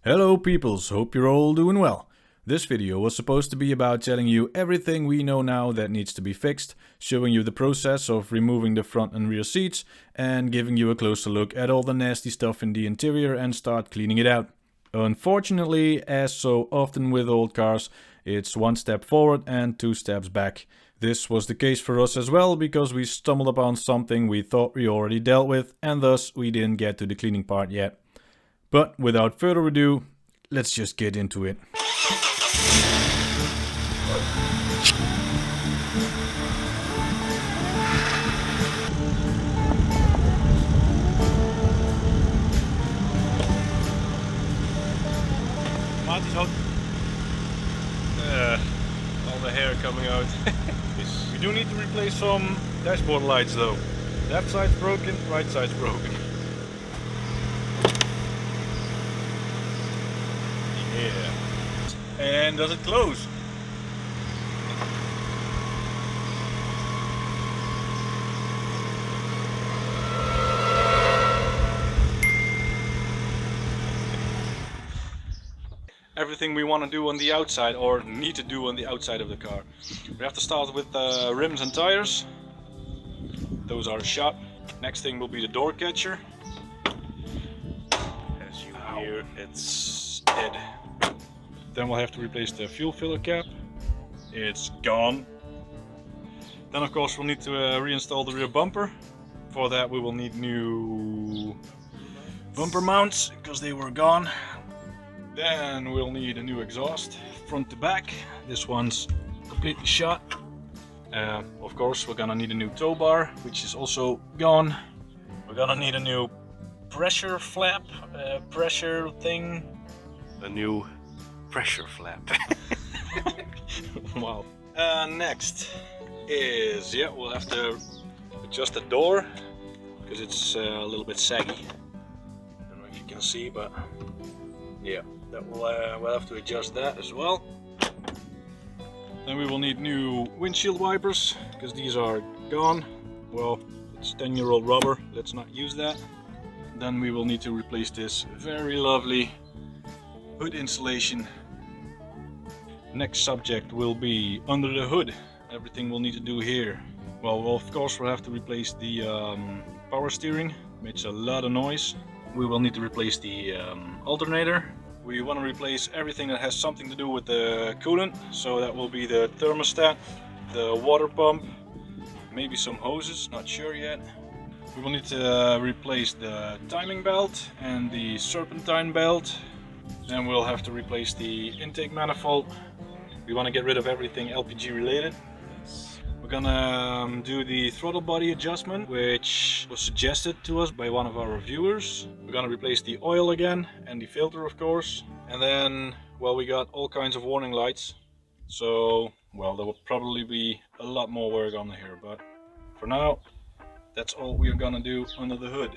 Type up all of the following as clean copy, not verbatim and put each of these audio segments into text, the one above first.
Hello peoples, hope you're all doing well. This video was supposed to be about telling you everything we know now that needs to be fixed, showing you the process of removing the front and rear seats, and giving you a closer look at all the nasty stuff in the interior and start cleaning it out. Unfortunately, as so often with old cars, it's one step forward and two steps back. This was the case for us as well, because we stumbled upon something we thought we already dealt with, and thus we didn't get to the cleaning part yet. But without further ado, let's just get into it. Marty's hot. All the hair coming out. We do need to replace some dashboard lights though. Left side's broken, right side's broken. Yeah. And does it close? Everything we want to do on the outside, or need to do on the outside of the car. We have to start with rims and tires. Those are shot. Next thing will be the door catcher. As you hear, it's dead. Then we'll have to replace the fuel filler cap. It's gone. Then of course we'll need to reinstall the rear bumper. For that we will need new bumper mounts, because they were gone. Then we'll need a new exhaust, front to back. This one's completely shot. Of course we're gonna need a new tow bar, which is also gone. We're gonna need a new pressure flap, pressure thing. A new pressure flap. Wow. Next is, we'll have to adjust the door, because it's a little bit saggy. I don't know if you can see, but yeah, that we'll have to adjust that as well. Then we will need new windshield wipers, because these are gone. Well, it's 10-year-old rubber, let's not use that. Then we will need to replace this very lovely hood insulation. Next subject will be under the hood. Everything we'll need to do here. Well, of course we'll have to replace the power steering. Makes a lot of noise. We will need to replace the alternator. We want to replace everything that has something to do with the coolant. So that will be the thermostat, the water pump, maybe some hoses, not sure yet. We will need to replace the timing belt and the serpentine belt. Then we'll have to replace the intake manifold. We want to get rid of everything LPG related. We're gonna do the throttle body adjustment, which was suggested to us by one of our reviewers. We're gonna replace the oil again and the filter, of course. And then, well, we got all kinds of warning lights. So, well, there will probably be a lot more work on here, but for now, that's all we're gonna do under the hood.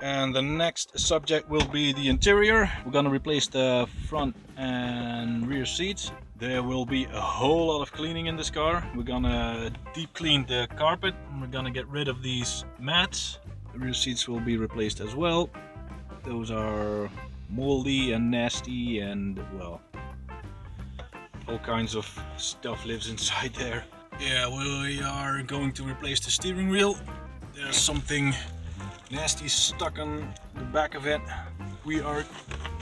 And the next subject will be the interior. We're gonna replace the front and rear seats. There will be a whole lot of cleaning in this car. We're gonna deep clean the carpet. We're gonna get rid of these mats. The rear seats will be replaced as well. Those are moldy and nasty, and well, all kinds of stuff lives inside there. Yeah, we are going to replace the steering wheel. There's something nasty stuck on the back of it. We are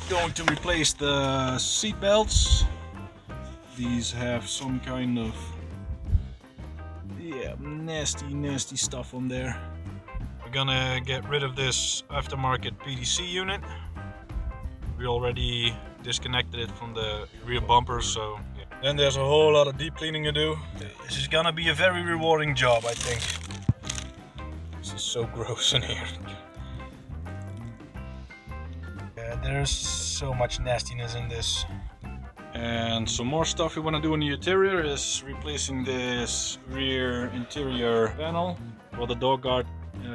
going to replace the seat belts. These have some kind of nasty stuff on there. We're gonna get rid of this aftermarket PDC unit. We already disconnected it from the rear bumper, so yeah. Then there's a whole lot of deep cleaning to do. This is gonna be a very rewarding job, I think. This is so gross in here. Yeah, there's so much nastiness in this. And some more stuff we want to do in the interior is replacing this rear interior panel. Well, the door guard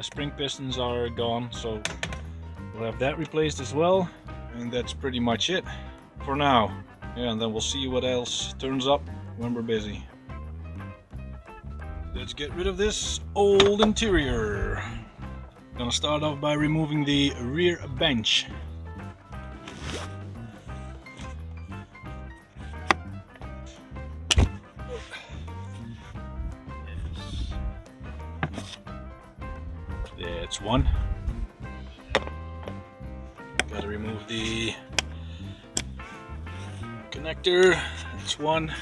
spring pistons are gone, so we'll have that replaced as well. And that's pretty much it for now. Yeah, and then we'll see what else turns up when we're busy. Let's get rid of this old interior. Gonna start off by removing the rear bench. Yeah, it's one. Gotta remove the connector. It's one.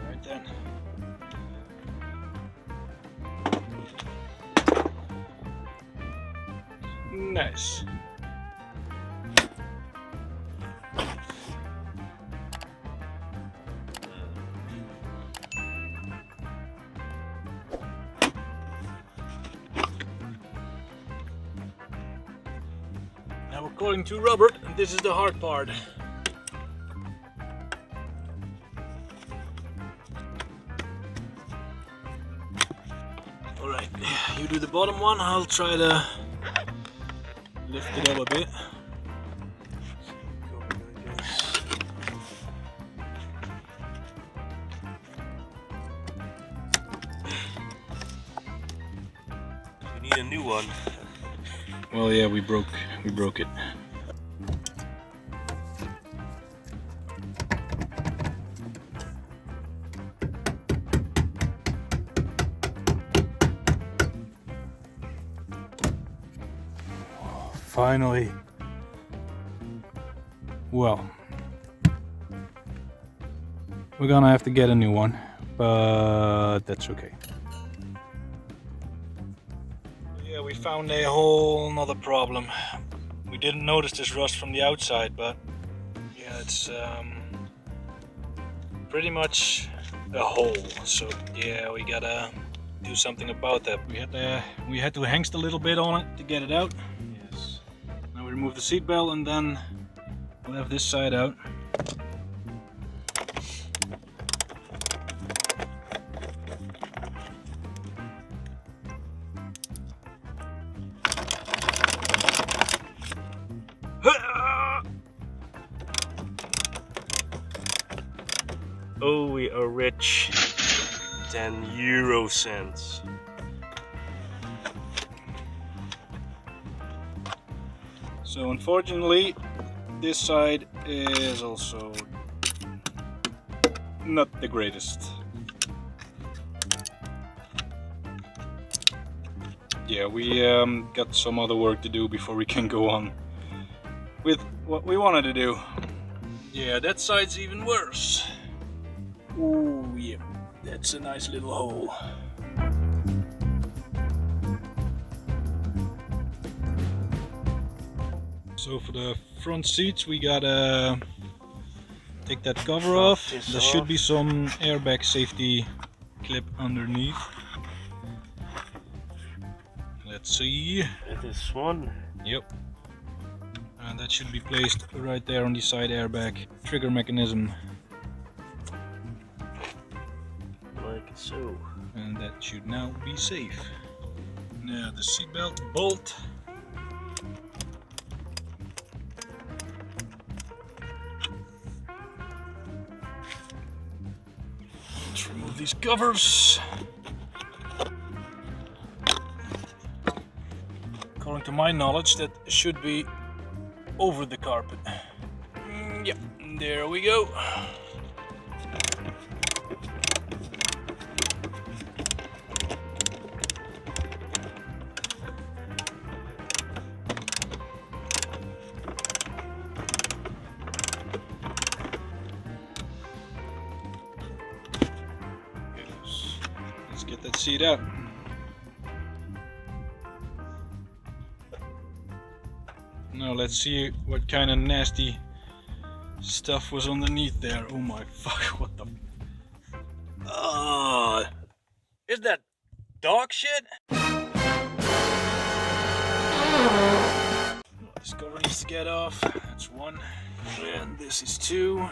Right then. Nice. Now we're going to rubber, and this is the hard part. Alright, you do the bottom one, I'll try to lift it up a bit. We need a new one. Well, yeah, we broke it. Finally. Well, we're gonna have to get a new one, but that's okay. Yeah, we found a whole nother problem. We didn't notice this rust from the outside, but yeah, it's pretty much a hole. So yeah, we gotta do something about that. We had to hangst a little bit on it to get it out. Yes. Now we remove the seat belt, and then we'll have this side out. Oh, we are rich. 10 euro cents. So unfortunately, this side is also not the greatest. Yeah, we got some other work to do before we can go on with what we wanted to do. Yeah, that side's even worse. Ooh, yeah, that's a nice little hole. So for the front seats, we gotta take that cover off. There should be some airbag safety clip underneath. Let's see. It is one. Yep. And that should be placed right there on the side airbag trigger mechanism. Like so. And that should now be safe. Now the seatbelt bolt. Let's remove these covers. According to my knowledge, that should be over the carpet. Yep, there we go. Let's get that seat out. Now let's see what kind of nasty stuff was underneath there. Oh my fuck, what the... Is that dog shit? This cover needs to get off. That's one. And this is two.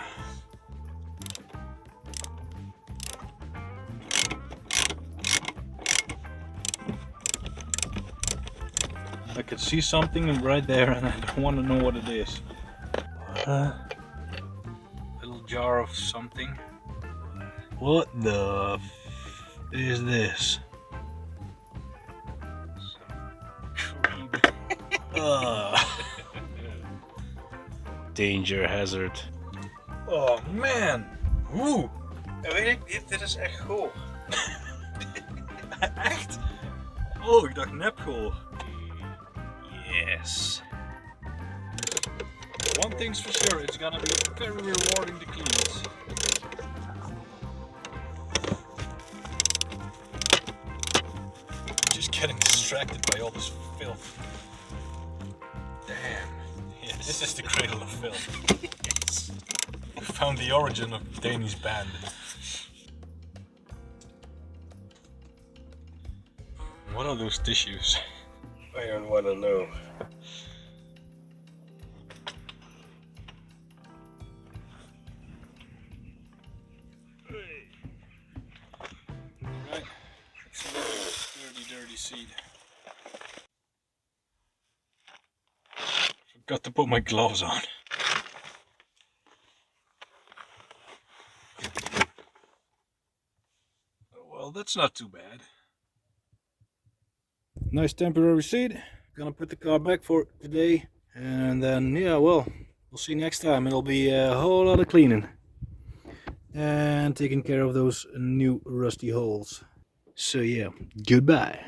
I could see something right there and I don't want to know what it is. Little jar of something. What the f is this? danger hazard. Oh man! Oeh! Dit is echt goor. Echt? Oh, ik dacht nepgoor. Yes. One thing's for sure, it's gonna be very rewarding to clean this. Just getting distracted by all this filth. Damn. Yeah, this is the cradle of filth. Yes. We found the origin of Danish band. What are those tissues? I don't wanna know. Right. It's another dirty seed. Forgot to put my gloves on. Well, that's not too bad. Nice temporary seat. Gonna put the car back for today. And then, yeah, well, we'll see next time. It'll be a whole lot of cleaning. And taking care of those new rusty holes. So yeah, goodbye.